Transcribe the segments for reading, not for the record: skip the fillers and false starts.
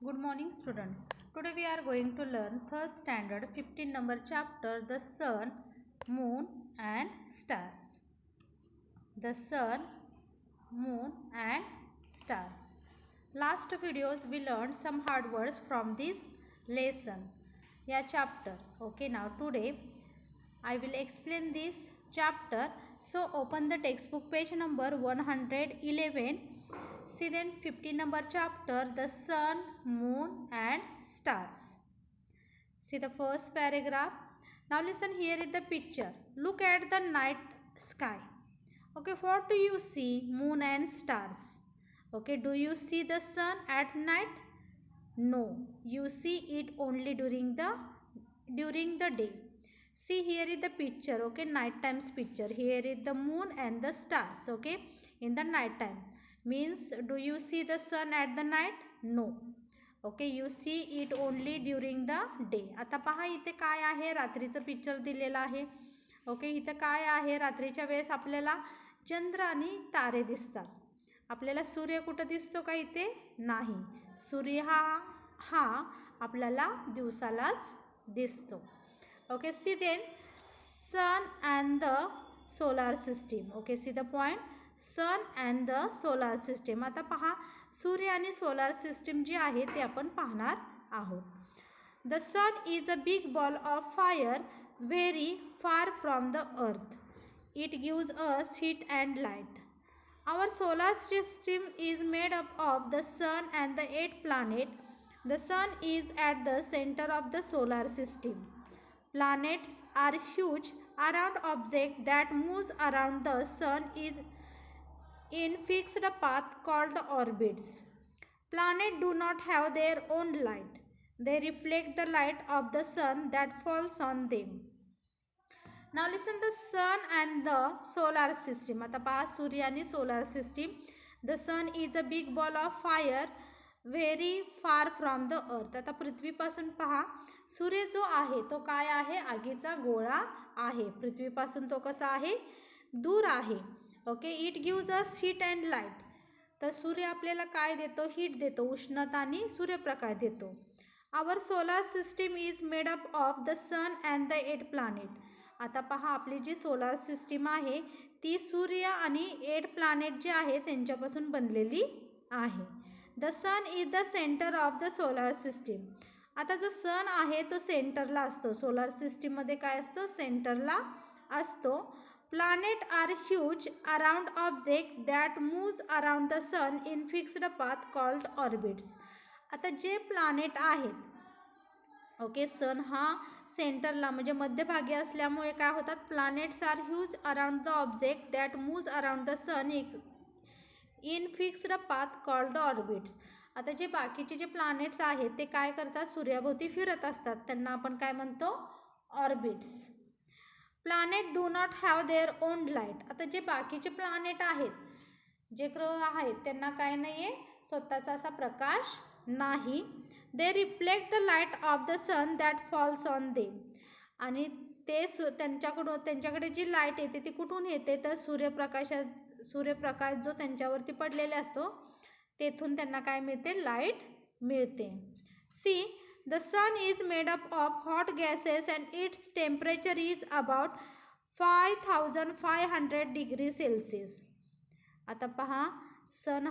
Good morning student. Today we are going to learn third standard 15 number chapter the sun, moon and stars. The sun, moon and stars. Last videos we learned some hard words from this lesson. Chapter. Okay, now today I will explain this chapter. So open the textbook page number 111. See then 15 number chapter the sun, moon and stars. See the first paragraph. Now listen, here is the picture. Look at the night sky. Okay, what do you see? Moon and stars. Okay, do you see the sun at night? No, you see it only during the day. See, here is the picture. Okay, night time's picture. Here is the moon and the stars. Okay, in the night time. Means, do you see the sun at the night? No. Okay, you see it only during the day. आता पहा इथे काय आहे, रात्रीचं picture दिलेलं आहे. Okay, इथे काय आहे, रात्रीच्या वेळेस आपल्याला चंद्र आणि तारे दिसतात. आपल्याला सूर्य कुठं दिसतो का इथे? नाही. सूर्य हा आपल्याला दिवसालाच दिसतो. Okay, see then sun and the solar system. Okay, see the point, sun and the solar system. आता पहा, सूर्य आणि सोलार सिस्टीम जी आहे ते आपण पाहणार आहोत. The sun is a big ball of fire very far from the earth. It gives us heat and light. Our solar system is made up of the sun and the 8 planets. The sun is at the center of the solar system. Planets are huge round objects that moves around the sun in fixed path called orbits. Planets do not have their own light. They reflect the light of the sun that falls on them. Now listen, the sun and the solar system. आता पहा, सूर्य आणि solar system. The sun is a big ball of fire very far from the earth. आता पृथ्वीपासून पहा, सूर्य जो आहे तो काय आहे? आगीचा गोळा आहे. पृथ्वीपासून तो कसा आहे? दूर आहे. Okay, it gives us heat and light. तर सूर्य आपल्याला काय देतो? हीट देतो, उष्णता आणि सूर्यप्रकाश देतो. Our solar system is made up of the sun and the 8 planet. आता पहा, आपली जी सोलार सिस्टीम आहे ती सूर्य आणि 8 प्लॅनेट जे आहे त्यांच्यापासून बनलेली आहे. The sun is the centre of the solar system. आता जो सन आहे तो सेंटरला असतो. सोलार सिस्टीममध्ये काय असतो? सेंटरला असतो. Planet are huge around object that moves around the sun in fixed path called orbits. आता जे प्लॅनेट आहेत, ओके, सन हा सेंटरला म्हणजे मध्यभागी असल्यामुळे काय होतात? Planets are huge around the object that moves around the sun in fixed path called orbits. आता जे बाकीचे जे प्लॅनेट्स आहेत ते काय करतात? सूर्याभोवती फिरत असतात. त्यांना आपण काय म्हणतो? Orbits. Planet do not have their own light. आता जे बाकीचे प्लॅनेट आहेत, जे ग्रह आहेत, त्यांना काय नाही आहे? स्वतःचा असा प्रकाश नाही. They reflect the light of the sun that falls on them. आणि ते त्यांच्याकडे जी लाईट येते ती कुठून येते? तर सूर्यप्रकाश जो त्यांच्यावरती पडलेला असतो तेथून त्यांना काय मिळते? लाईट मिळते. See, the sun is made up of hot gases and its temperature is about 5500 degree Celsius. आता पहा, sun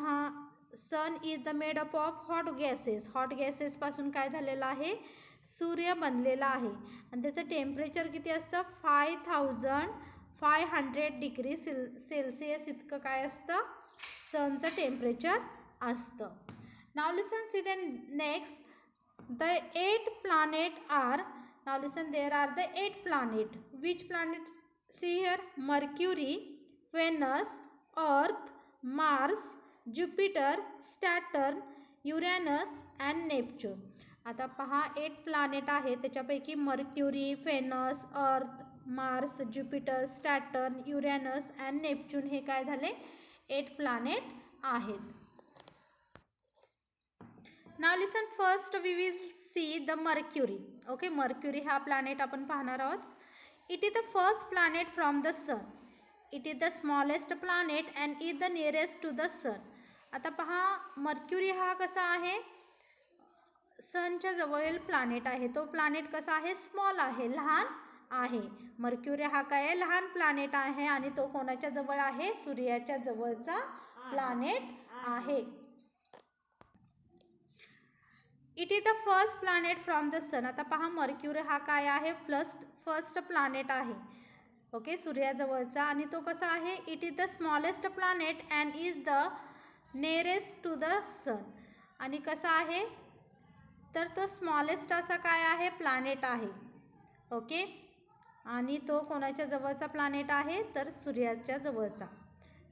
is the made up of hot gases. Hot गॅसेसपासून काय झालेलं आहे? सूर्य बनलेला आहे आणि त्याचं टेम्परेचर किती असतं? 5500 डिग्री सेल्सिअस इतकं काय असतं? सनचं टेम्परेचर असतं. Now listen, see the next. The 8 planet are. Now listen, there are the 8 planet. Which planet? See here, Mercury, Venus, Earth, Mars, Jupiter, Saturn, Uranus and Neptune. आता पहा, 8 planet आहे. त्याच्यापैकी Mercury, Venus, Earth, Mars, Jupiter, Saturn, Uranus and Neptune हे काय झाले? 8 planet आहेत. Now listen, first we will see the Mercury. Okay, Mercury हा planet आपण पाहणार आहोत. It is the first planet from the sun. It is the smallest planet and is the nearest to the sun. आता पहा, Mercury हा कसा आहे? सनच्या जवळील प्लॅनेट आहे तो प्लॅनेट कसा आहे, स्मॉल आहे, लहान आहे. मर्क्युरी हा काय आहे, लहान प्लॅनेट आहे आणि तो कोणाच्या जवळ आहे, सूर्याच्या जवळचा प्लॅनेट आहे. It is the first planet from the sun. आता पहा मर्क्युरी हा काय आहे, फर्स्ट प्लॅनेट आहे. ओके, सूर्याजवळचा आणि तो कसा आहे, it is the smallest planet and is the nearest to the sun. आणि कसा आहे, तर तो स्मॉलेस्ट असा काय आहे, प्लॅनेट आहे. ओके, आणि तो कोणाच्या जवळचा प्लॅनेट आहे, तर सूर्याच्या जवळचा.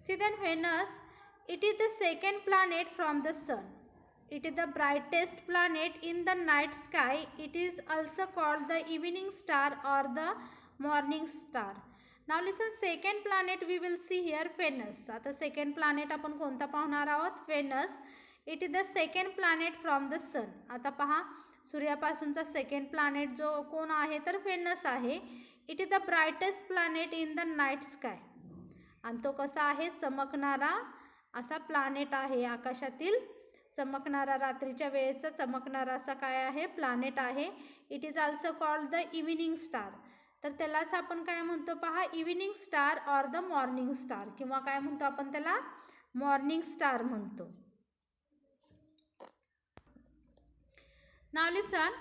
See then Venus, it is the second planet from the sun. It is the brightest planet in the night sky. It is also called the evening star or the morning star. Now listen, second planet we will see here, Venus. आता second planet आपण कोणता पाहणार आहोत, Venus. It is the second planet from the sun. आता पहा सूर्यापासूनचा second planet जो कोण आहे, तर Venus आहे. It is the brightest planet in the night sky. आणि तो कसा आहे, चमकणारा असा प्लॅनेट आहे, आकाशातील चमकणारा, रात्रीच्या वेळेचा चमकणारा असा काय आहे, प्लॅनेट आहे. It is also called the evening star. तर त्यालाच आपण काय म्हणतो पहा, evening star or the morning star, किंवा काय म्हणतो आपण त्याला, मॉर्निंग स्टार म्हणतो. Now listen,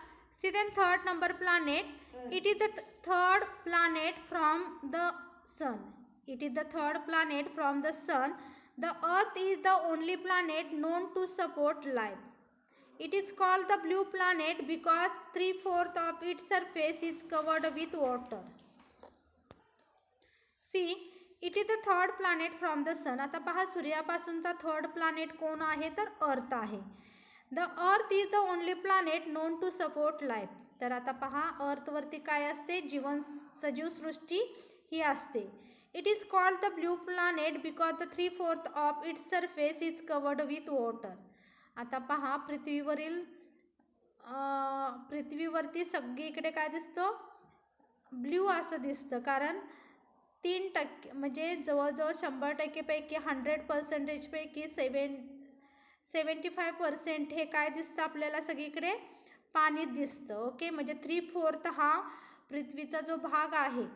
see then third number planet. It is the third planet from the sun. It is the third planet from the sun. The Earth is the only planet known to support life. It is called the blue planet because 3/4 of its surface is covered with water. See, it is the third planet from the sun. आता पहा सूर्यापासूनचा third planet कोण आहे, तर अर्थ आहे. The Earth is the only planet known to support life. तर आता पहा अर्थवरती काय असते, जीवन सजीव सृष्टी ही असते. It is called the blue planet because the 3/4 of its surface is covered with water. आता पहा पृथ्वीवरती सगळीकडे काय दिसतं, ब्ल्यू असं दिसतं, कारण 3% म्हणजे जवळजवळ 100% पैकी 100% पैकी 75% हे काय दिसतं आपल्याला, सगळीकडे पाणी दिसतं. ओके, म्हणजे 3/4 हा पृथ्वीचा जो भाग आहे,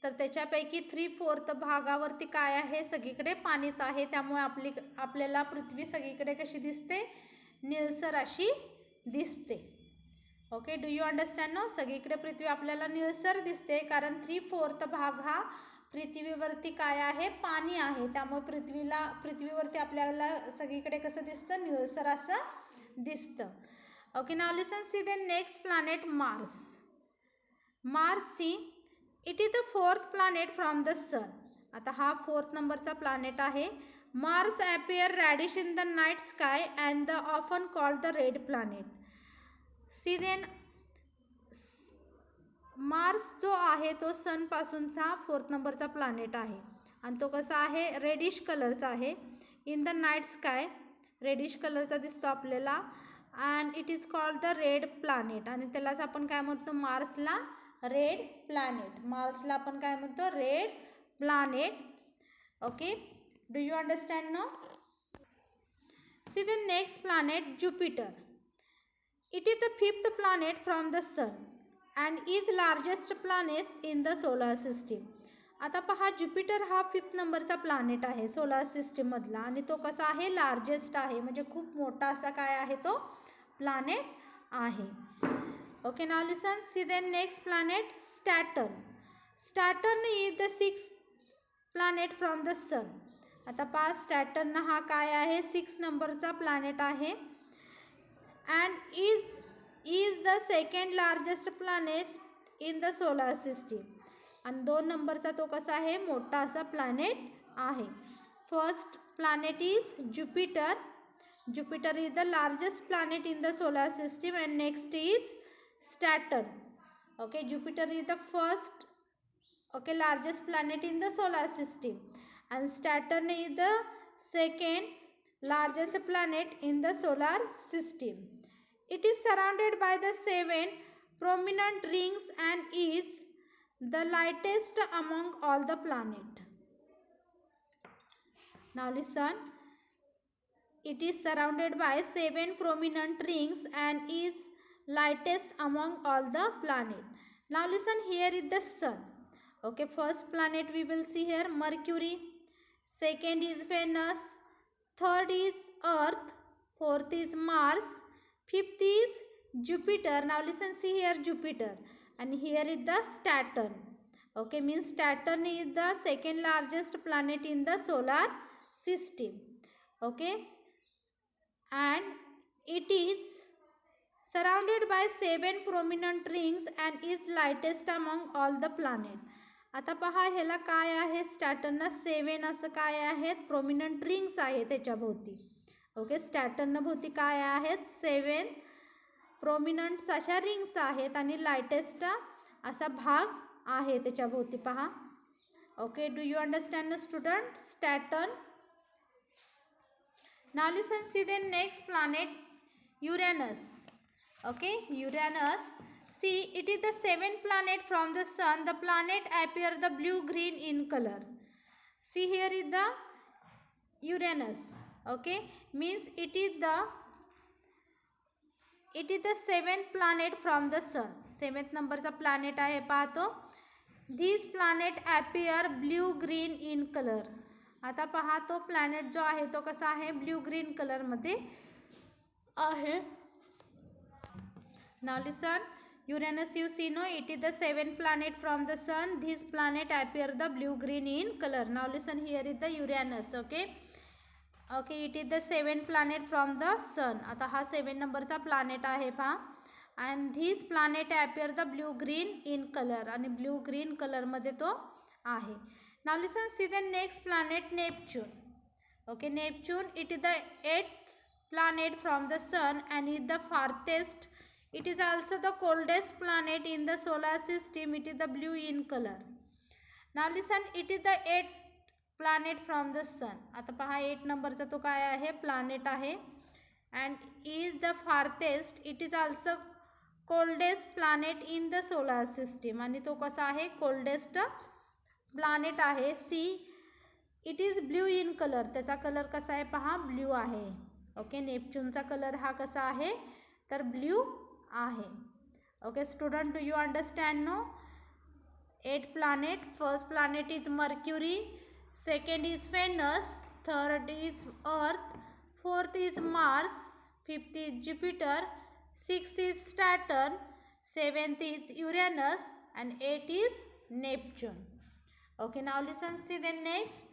तर त्याच्यापैकी 3/4 भागावरती काय आहे, सगळीकडे पाणीच आहे. त्यामुळे आपल्याला पृथ्वी सगळीकडे कशी दिसते, निळसर अशी दिसते. Okay, do you understand no, सगळीकडे पृथ्वी आपल्याला निळसर दिसते, कारण 3/4 भाग हा पृथ्वीवरती काय आहे, पाणी आहे. त्यामुळे पृथ्वीवरती आपल्याला सगळीकडे कसं दिसतं, निळसर असं दिसतं. Okay, now listen, see the next planet, Mars. Mars, see, it is the fourth planet from the sun. आता हा फोर्थ नंबरचा प्लॅनेट आहे. Mars appear reddish in the night sky and the often called the red planet. See then, Mars जो आहे तो सनपासूनचा fourth नंबरचा planet आहे आणि तो कसा आहे, रेडिश कलरचा आहे. In the night sky reddish कलरचा दिसतो आपल्याला. And it is called the red planet. आणि त्यालाच आपण काय म्हणतो, मार्सला रेड प्लॅनेट. मार्सला आपण काय म्हणतो, red planet. Okay, do you understand no. See the next planet, Jupiter. It is the fifth planet from the sun and is largest planet in the solar system. आता पहा Jupiter हा 5th नंबरचा planet आहे solar सिस्टीममधला आणि तो कसा आहे, largest आहे, म्हणजे खूप मोठा असा काय आहे, तो प्लॅनेट आहे. Okay, now listen, see the next planet, Saturn. Saturn is the 6th planet from the sun. आता पहा Saturn हा काय आहे, 6 नंबरचा प्लॅनेट आहे and is the second largest planet in the solar system. आणि 2 नंबरचा तो कसा आहे, मोठा असा प्लॅनेट आहे. First planet is Jupiter. Jupiter is the largest planet in the solar system and next is Saturn. Okay, Jupiter is the first, okay, largest planet in the solar system and Saturn is the second largest planet in the solar system. It is surrounded by the 7 prominent rings and is the lightest among all the planet. Now listen, it is surrounded by 7 prominent rings and is lightest among all the planet. Now listen, here is the sun. Okay, first planet we will see here Mercury, second is Venus, third is Earth, fourth is Mars, fifth is Jupiter. Now listen, see here Jupiter, and here is the Saturn. Okay, means Saturn is the second largest planet in the solar system. Okay, and it is surrounded by 7 prominent rings and is lightest among all the planet. आता पहा ह्याला काय आहे, स्टॅटर्नला 7 असं काय आहेत प्रोमिनंट rings आहेत त्याच्या भोवती. ओके, स्टॅटर्न भोवती काय आहेत 7 प्रोमिनंट्स अशा रिंग्स आहेत आणि लाइटेस्ट असा भाग आहे त्याच्या भोवती पहा. Okay, do you understand student Saturn? Now listen, see the next planet Uranus. Okay, Uranus, see it is the 7th planet from the sun. The planet appear the blue green in color. See here is the Uranus. Okay, means it is the 7th planet from the sun. 7th number चा planet आहे पाहतो. This planet appear blue green in color. आता पहा तो planet जो आहे तो कसा आहे, ब्ल्यू ग्रीन कलर मध्ये आहे. Now listen, Uranus you see no, it is the 7th planet from the sun. This planet appear the blue green in color. Now listen, here is the Uranus. Okay, okay, it is the 7th planet from the sun. आता हा 7 नंबरचा planet आहे पहा. and this planet appear the blue green in color आणि blue green colour मध्ये तो आहे. Now listen, see the next planet Neptune. Okay, Neptune, it is the 8th planet from the sun and is the farthest. It is also the coldest planet in the solar system. It is the blue in color. Now listen, it is the 8th planet from the sun. आता पहा 8 नंबरचा तो काय आहे, planet आहे and is the farthest. It is also coldest planet in the solar system आणि तो कसा आहे, कोल्डेस्ट प्लॅनेट आहे. C it is blue in colour, त्याचा कलर कसा आहे पहा, ब्ल्यू आहे. ओके, नेपच्यूनचा कलर हा कसा आहे तर ब्ल्यू आहे. Okay student, do you understand no? 8 planet. First planet is Mercury, second is Venus, third is Earth, fourth is Mars, fifth is Jupiter, sixth is Saturn, seventh is Uranus and eighth is Neptune. Okay, now listen, see the next.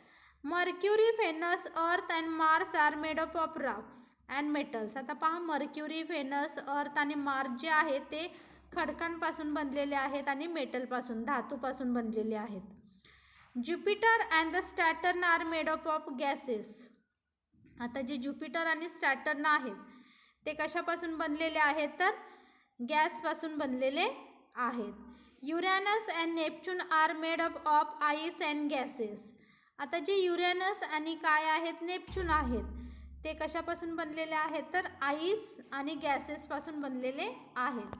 Mercury, Venus, Earth and Mars are made up of rocks and metals. आता पहा mercury, Venus, अर्थ आणि Mars जे आहेत ते खडकांपासून बनलेले आहेत आणि मेटलपासून, धातूपासून बनलेले आहेत. Jupiter and the Saturn are made up of gases. आता जे ज्युपिटर आणि सॅटर्न आहेत ते कशापासून बनलेले आहेत तर गॅसपासून बनलेले आहेत. Uranus and Neptune are made up of ice and gases. आता जे युरॅनस आणि काय आहेत, नेपच्यून आहेत, ते कशापासून बनलेले आहेत तर आईस आणि गॅसेसपासून बनलेले आहेत.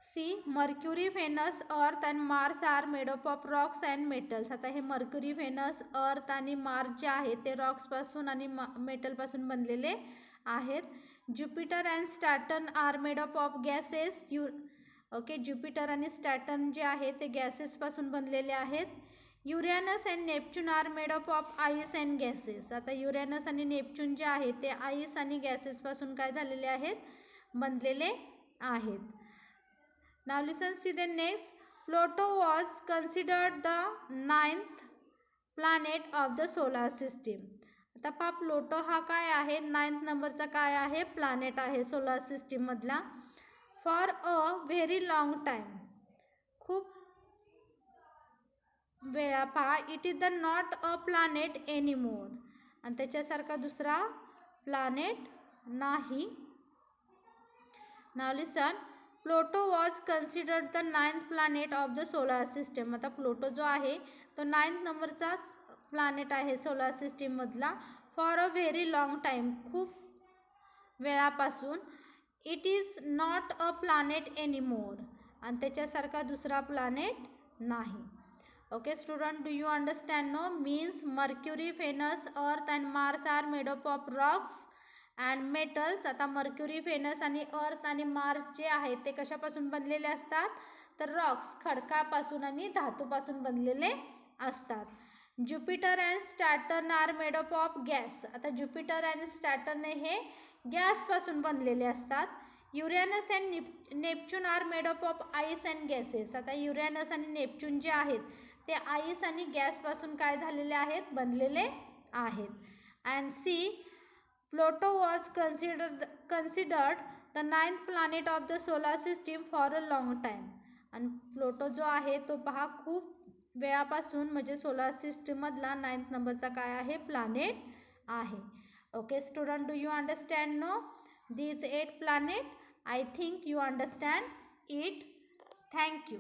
See Mercury, Venus, Earth and Mars are made up of rocks and metals. आता हे मर्क्युरी, व्हेनस, अर्थ आणि मार्स जे आहेत ते रॉक्सपासून आणि मेटलपासून बनलेले आहेत. Jupiter and Saturn are made up of gases. Okay, Jupiter आणि सॅटर्न जे आहे ते गॅसेसपासून बनलेले आहेत. Uranus and Neptune are made up of ice and gases. आता युरॅनस आणि नेपच्यून जे आहे ते आईस आणि गॅसेसपासून काय झालेले आहेत, बनलेले आहेत. Now listen, see the next. Pluto was considered the 9th planet of the solar system. आता पहा प्लुटो हा काय आहे, 9th नंबरचा काय आहे, प्लॅनेट आहे सोलार सिस्टीम मधला. For a very long time, खूप वेळा पहा. It is the not a planet anymore. आणि त्याच्यासारखा दुसरा प्लॅनेट नाही. Now listen. Pluto was considered the 9th planet of the solar system. आता प्लुटो जो आहे तो 9th नंबरचा प्लॅनेट आहे सोलार सिस्टीम मधला. For a very long time, खूप वेळापासून. It is not a planet anymore. आणि त्याच्यासारखा दुसरा प्लॅनेट नाही. Okay student, do you understand? No, means Mercury, Venus, Earth and Mars are made up of rocks and metals. आता mercury, फेनस आणि अर्थ आणि मार्स जे आहेत ते कशापासून बनलेले असतात? तर रॉक्स, खडकापासून आणि धातूपासून बनलेले असतात. Jupiter and Saturn are made up of gas. आता ज्युपिटर आणि सॅटर्न हे गॅसपासून बनलेले असतात. Uranus and Neptune are made up of ice and gases. आता युरेनस आणि नेपच्यून जे आहेत ते आईस आणि गॅसपासून काय झालेले आहेत? बनलेले आहेत. And see, Pluto was considered the 9th planet of the solar system for a long time. आणि प्लुटो जो आहे तो पहा खूप वेळापासून म्हणजे सोलर सिस्टीममधला 9th नंबरचा काय आहे? प्लॅनेट आहे. Okay student, do you understand? No, these 8 planet? I think you understand it. Thank you.